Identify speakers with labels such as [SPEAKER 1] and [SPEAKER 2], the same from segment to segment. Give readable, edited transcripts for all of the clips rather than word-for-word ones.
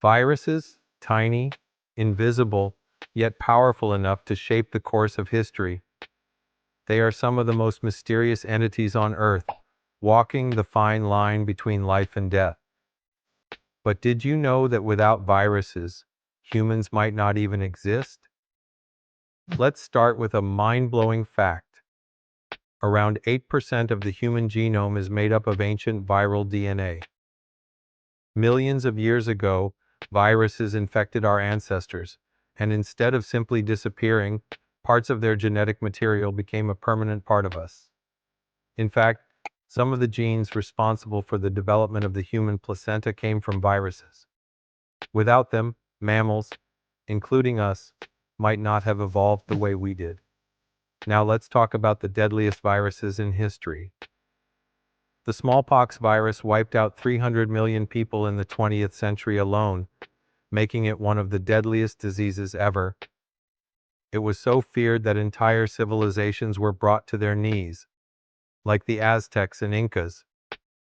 [SPEAKER 1] Viruses, tiny, invisible, yet powerful enough to shape the course of history. They are some of the most mysterious entities on Earth, walking the fine line between life and death. But did you know that without viruses, humans might not even exist? Let's start with a mind-blowing fact. Around 8% of the human genome is made up of ancient viral DNA. Millions of years ago, viruses infected our ancestors, and instead of simply disappearing, parts of their genetic material became a permanent part of us. In fact, some of the genes responsible for the development of the human placenta came from viruses. Without them, mammals, including us, might not have evolved the way we did. Now let's talk about the deadliest viruses in history. The smallpox virus wiped out 300 million people in the 20th century alone, making it one of the deadliest diseases ever. It was so feared that entire civilizations were brought to their knees, like the Aztecs and Incas,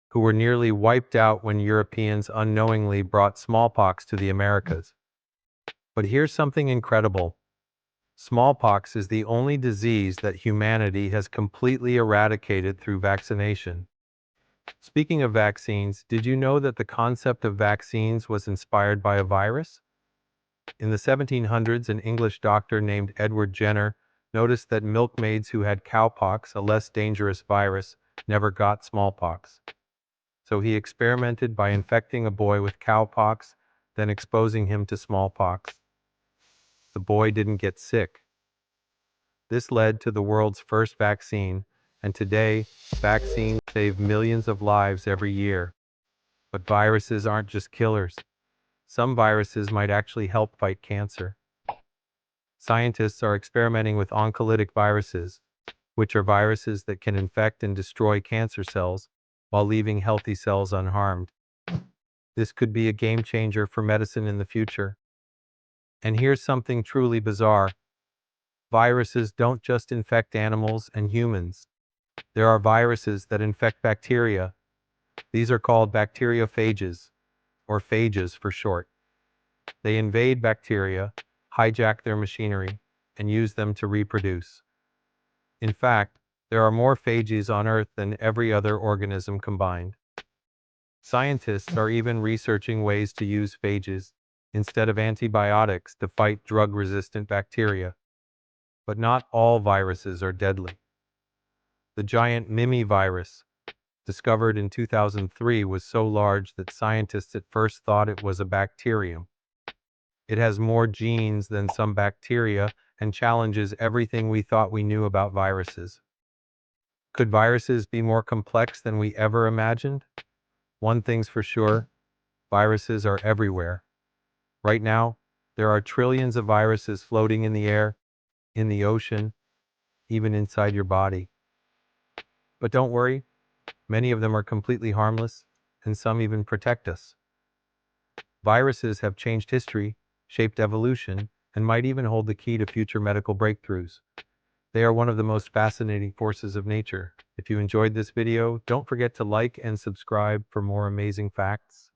[SPEAKER 1] who were nearly wiped out when Europeans unknowingly brought smallpox to the Americas. But here's something incredible. Smallpox is the only disease that humanity has completely eradicated through vaccination. Speaking of vaccines, did you know that the concept of vaccines was inspired by a virus? In the 1700s, an English doctor named Edward Jenner noticed that milkmaids who had cowpox, a less dangerous virus, never got smallpox. So he experimented by infecting a boy with cowpox, then exposing him to smallpox. The boy didn't get sick. This led to the world's first vaccine, and today, vaccines save millions of lives every year. But viruses aren't just killers. Some viruses might actually help fight cancer. Scientists are experimenting with oncolytic viruses, which are viruses that can infect and destroy cancer cells while leaving healthy cells unharmed. This could be a game changer for medicine in the future. And here's something truly bizarre. Viruses don't just infect animals and humans. There are viruses that infect bacteria. These are called bacteriophages, or phages for short. They invade bacteria, hijack their machinery, and use them to reproduce. In fact, there are more phages on Earth than every other organism combined. Scientists are even researching ways to use phages instead of antibiotics to fight drug-resistant bacteria. But not all viruses are deadly. The giant Mimi virus, discovered in 2003, was so large that scientists at first thought it was a bacterium. It has more genes than some bacteria and challenges everything we thought we knew about viruses. Could viruses be more complex than we ever imagined? One thing's for sure, viruses are everywhere. Right now, there are trillions of viruses floating in the air, in the ocean, even inside your body. But don't worry, many of them are completely harmless, and some even protect us. Viruses have changed history, shaped evolution, and might even hold the key to future medical breakthroughs. They are one of the most fascinating forces of nature. If you enjoyed this video, don't forget to like and subscribe for more amazing facts.